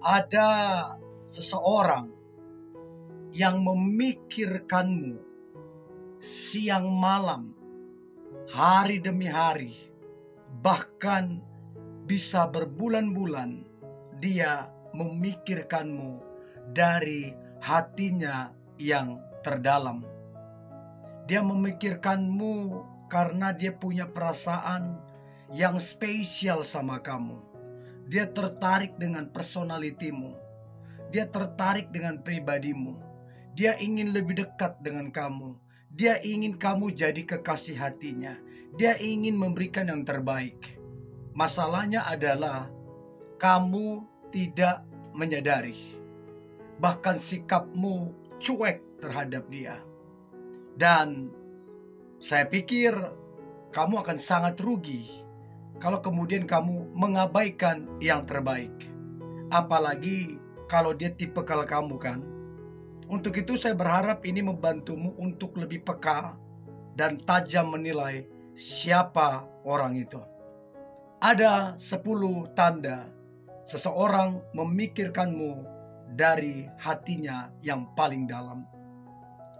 Ada seseorang yang memikirkanmu siang malam, hari demi hari, bahkan bisa berbulan-bulan dia memikirkanmu dari hatinya yang terdalam. Dia memikirkanmu karena dia punya perasaan yang spesial sama kamu. Dia tertarik dengan personalitimu. Dia tertarik dengan pribadimu. Dia ingin lebih dekat dengan kamu. Dia ingin kamu jadi kekasih hatinya. Dia ingin memberikan yang terbaik. Masalahnya adalah kamu tidak menyadari. Bahkan sikapmu cuek terhadap dia. Dan saya pikir kamu akan sangat rugi kalau kemudian kamu mengabaikan yang terbaik. Apalagi kalau dia tipikal kamu kan. Untuk itu saya berharap ini membantumu untuk lebih peka dan tajam menilai siapa orang itu. Ada 10 tanda seseorang memikirkanmu dari hatinya yang paling dalam.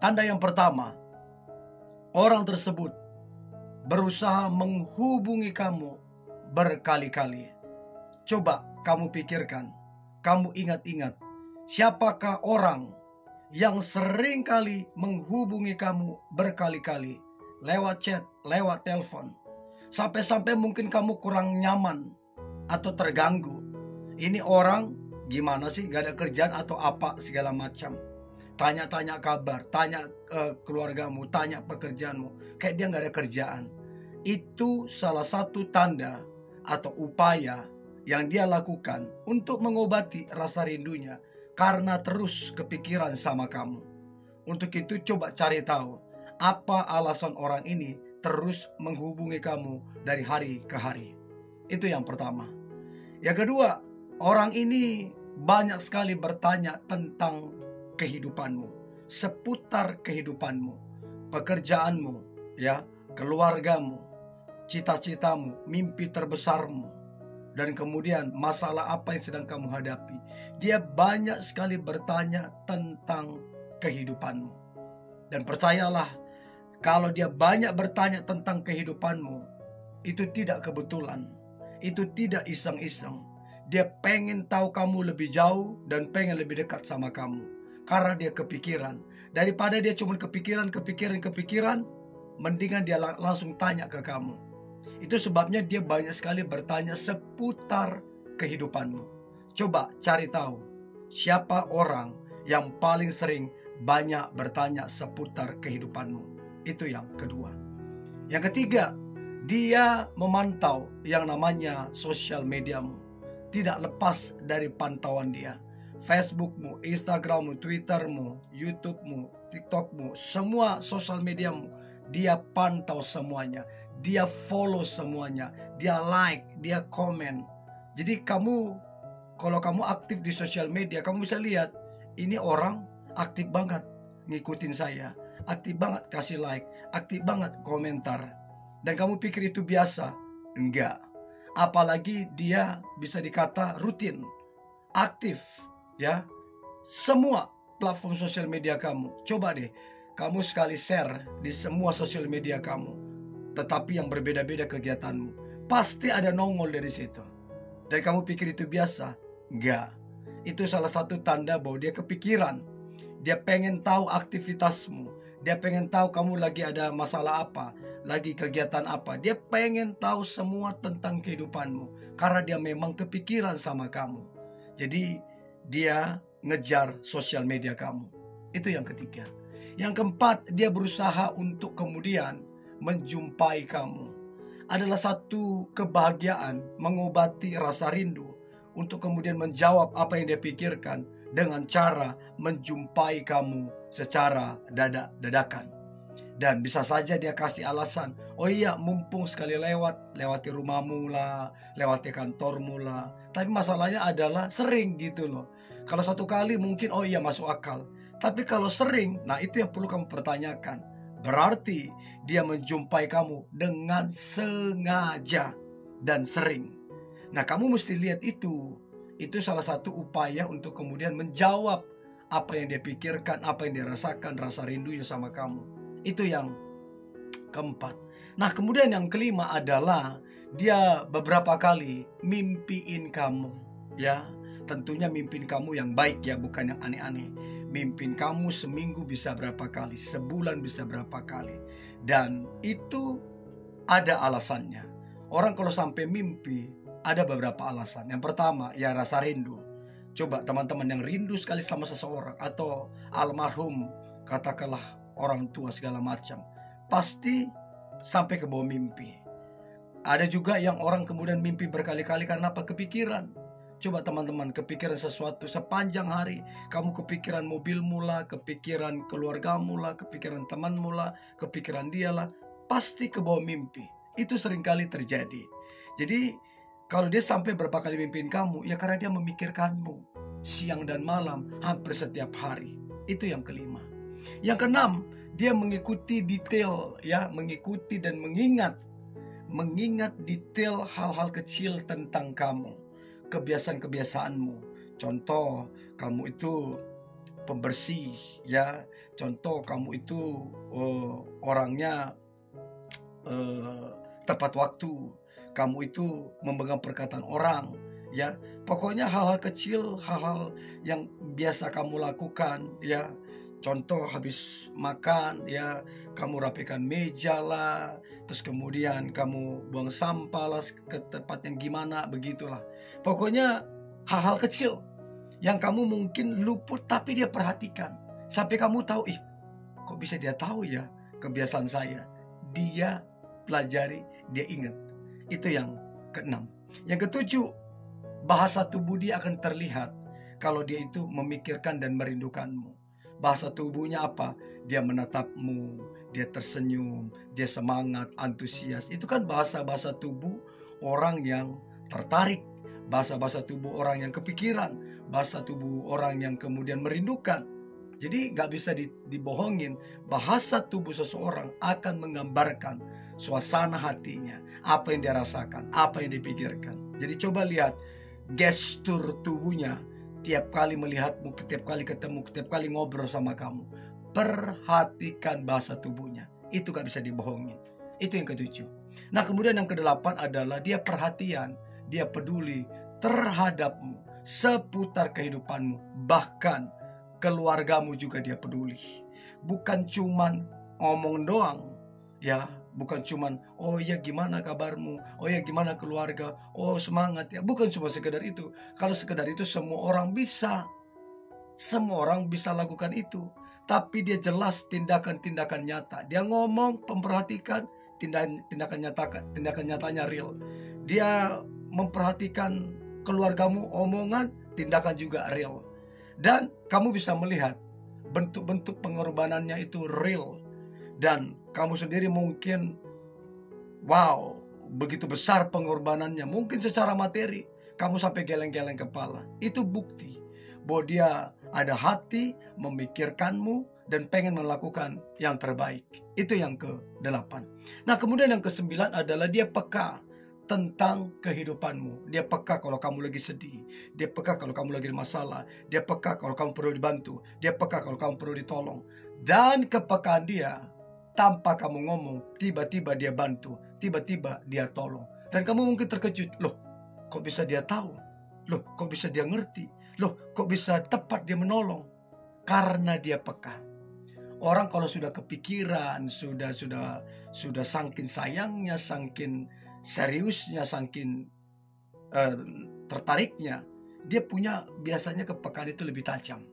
Tanda yang pertama, orang tersebut berusaha menghubungi kamu berkali-kali. Coba kamu pikirkan, kamu ingat-ingat, siapakah orang yang sering kali menghubungi kamu berkali-kali, lewat chat, lewat telepon, sampai-sampai mungkin kamu kurang nyaman atau terganggu. Ini orang gimana sih, gak ada kerjaan atau apa segala macam. Tanya-tanya kabar, tanya keluargamu, tanya pekerjaanmu, kayak dia gak ada kerjaan. Itu salah satu tanda atau upaya yang dia lakukan untuk mengobati rasa rindunya karena terus kepikiran sama kamu. Untuk itu coba cari tahu apa alasan orang ini terus menghubungi kamu dari hari ke hari. Itu yang pertama. Yang kedua, orang ini banyak sekali bertanya tentang kehidupanmu, seputar kehidupanmu, pekerjaanmu, ya, keluargamu, cita-citamu, mimpi terbesarmu, dan kemudian masalah apa yang sedang kamu hadapi. Dia banyak sekali bertanya tentang kehidupanmu. Dan percayalah, kalau dia banyak bertanya tentang kehidupanmu, itu tidak kebetulan. Itu tidak iseng-iseng. Dia pengen tahu kamu lebih jauh dan pengen lebih dekat sama kamu. Karena dia kepikiran. Daripada dia cuma kepikiran, mendingan dia langsung tanya ke kamu. Itu sebabnya dia banyak sekali bertanya seputar kehidupanmu. Coba cari tahu siapa orang yang paling sering banyak bertanya seputar kehidupanmu. Itu yang kedua. Yang ketiga, dia memantau yang namanya sosial mediamu. Tidak lepas dari pantauan dia. Facebookmu, Instagrammu, Twittermu, YouTubemu, TikTokmu, semua sosial mediamu, dia pantau semuanya. Dia follow semuanya. Dia like, dia komen. Jadi kalau kamu aktif di sosial media, kamu bisa lihat ini orang aktif banget ngikutin saya, aktif banget kasih like, aktif banget komentar. Dan kamu pikir itu biasa? Enggak. Apalagi dia bisa dikata rutin, aktif, ya. Semua platform sosial media kamu. Coba deh kamu sekali share di semua sosial media kamu, tetapi yang berbeda-beda kegiatanmu, pasti ada nongol dari situ. Dan kamu pikir itu biasa? Enggak. Itu salah satu tanda bahwa dia kepikiran. Dia pengen tahu aktivitasmu. Dia pengen tahu kamu lagi ada masalah apa, lagi kegiatan apa. Dia pengen tahu semua tentang kehidupanmu karena dia memang kepikiran sama kamu. Jadi dia ngejar sosial media kamu. Itu yang ketiga. Yang keempat, dia berusaha untuk kemudian menjumpai kamu. Adalah satu kebahagiaan mengobati rasa rindu untuk kemudian menjawab apa yang dia pikirkan dengan cara menjumpai kamu secara dadakan. Dan bisa saja dia kasih alasan, oh iya mumpung sekali lewati rumahmu lah, lewati kantormu lah. Tapi masalahnya adalah sering gitu loh. Kalau satu kali mungkin oh iya masuk akal. Tapi kalau sering, nah itu yang perlu kamu pertanyakan. Berarti dia menjumpai kamu dengan sengaja dan sering. Nah kamu mesti lihat itu. Itu salah satu upaya untuk kemudian menjawab apa yang dia pikirkan, apa yang dia rasakan, rasa rindunya sama kamu. Itu yang keempat. Nah, kemudian yang kelima adalah dia beberapa kali mimpiin kamu, ya. Tentunya mimpin kamu yang baik ya, bukan yang aneh-aneh. Mimpin kamu seminggu bisa berapa kali, sebulan bisa berapa kali. Dan itu ada alasannya. Orang kalau sampai mimpi, ada beberapa alasan. Yang pertama, ya rasa rindu. Coba teman-teman yang rindu sekali sama seseorang atau almarhum, katakanlah orang tua segala macam, pasti sampai ke bawah mimpi. Ada juga yang orang kemudian mimpi berkali-kali karena apa? Kepikiran. Coba teman-teman kepikiran sesuatu sepanjang hari. Kamu kepikiran mobilmu lah, kepikiran keluargamu lah, kepikiran temanmu lah, kepikiran dia lah. Pasti ke bawah mimpi. Itu seringkali terjadi. Jadi kalau dia sampai berapa kali mimpiin kamu, ya karena dia memikirkanmu siang dan malam, hampir setiap hari. Itu yang kelima. Yang keenam, dia mengikuti detail, ya, mengikuti dan mengingat detail hal-hal kecil tentang kamu, kebiasaan-kebiasaanmu. Contoh, kamu itu pembersih, ya. Contoh, kamu itu orangnya tepat waktu. Kamu itu memegang perkataan orang, ya. Pokoknya hal-hal kecil, hal-hal yang biasa kamu lakukan, ya. Contoh habis makan, ya, kamu rapikan meja lah, terus kemudian kamu buang sampah lah ke tempat yang gimana, begitulah. Pokoknya hal-hal kecil yang kamu mungkin luput tapi dia perhatikan. Sampai kamu tahu, kok bisa dia tahu ya kebiasaan saya. Dia pelajari, dia ingat. Itu yang keenam. Yang ketujuh, bahasa tubuh dia akan terlihat kalau dia itu memikirkan dan merindukanmu. Bahasa tubuhnya apa? Dia menatapmu, dia tersenyum, dia semangat, antusias. Itu kan bahasa-bahasa tubuh orang yang tertarik, bahasa-bahasa tubuh orang yang kepikiran, bahasa tubuh orang yang kemudian merindukan. Jadi gak bisa dibohongin. Bahasa tubuh seseorang akan menggambarkan suasana hatinya, apa yang dia rasakan, apa yang dipikirkan. Jadi coba lihat gestur tubuhnya tiap kali melihatmu, tiap kali ketemu, tiap kali ngobrol sama kamu. Perhatikan bahasa tubuhnya. Itu gak bisa dibohongin. Itu yang ketujuh. Nah, kemudian yang kedelapan adalah dia perhatian, dia peduli terhadapmu, seputar kehidupanmu, bahkan keluargamu juga dia peduli. Bukan cuman ngomong doang, ya. Bukan cuman, oh ya gimana kabarmu, oh ya gimana keluarga, oh semangat ya. Bukan cuma sekedar itu. Kalau sekedar itu semua orang bisa lakukan itu. Tapi dia jelas tindakan-tindakan nyata. Dia ngomong, memperhatikan, tindakan nyatanya real. Dia memperhatikan keluargamu, omongan, tindakan juga real. Dan kamu bisa melihat bentuk-bentuk pengorbanannya itu real. Dan kamu sendiri mungkin, wow, begitu besar pengorbanannya. Mungkin secara materi kamu sampai geleng-geleng kepala. Itu bukti bahwa dia ada hati memikirkanmu dan pengen melakukan yang terbaik. Itu yang ke-8. Nah, kemudian yang ke-9 adalah dia peka tentang kehidupanmu. Dia peka kalau kamu lagi sedih. Dia peka kalau kamu lagi ada masalah. Dia peka kalau kamu perlu dibantu. Dia peka kalau kamu perlu ditolong. Dan kepekaan dia, tanpa kamu ngomong, tiba-tiba dia bantu, tiba-tiba dia tolong. Dan kamu mungkin terkejut, loh kok bisa dia tahu? Loh kok bisa dia ngerti? Loh kok bisa tepat dia menolong? Karena dia peka. Orang kalau sudah kepikiran, sudah saking sayangnya, saking seriusnya, saking tertariknya, dia punya biasanya kepekaan itu lebih tajam.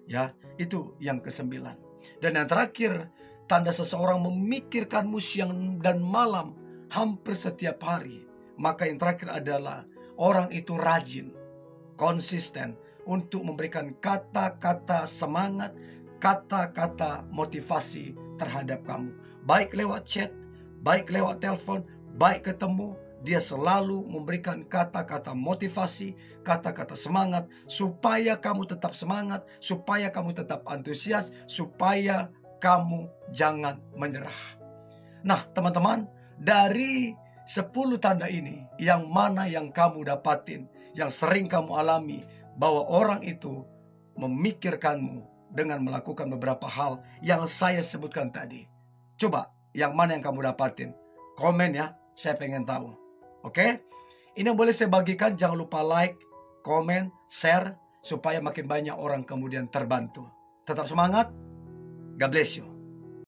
Ya, itu yang ke-9. Dan yang terakhir, tanda seseorang memikirkanmu siang dan malam hampir setiap hari. Maka yang terakhir adalah orang itu rajin, konsisten untuk memberikan kata-kata semangat, kata-kata motivasi terhadap kamu. Baik lewat chat, baik lewat telepon, baik ketemu, dia selalu memberikan kata-kata motivasi, kata-kata semangat, supaya kamu tetap semangat, supaya kamu tetap antusias, supaya kamu jangan menyerah. Nah, teman-teman, dari 10 tanda ini, yang mana yang kamu dapatin, yang sering kamu alami, bahwa orang itu memikirkanmu dengan melakukan beberapa hal yang saya sebutkan tadi. Coba, yang mana yang kamu dapatin? Komen ya, saya pengen tahu. Oke? Ini yang boleh saya bagikan, jangan lupa like, komen, share, supaya makin banyak orang kemudian terbantu. Tetap semangat, God bless you.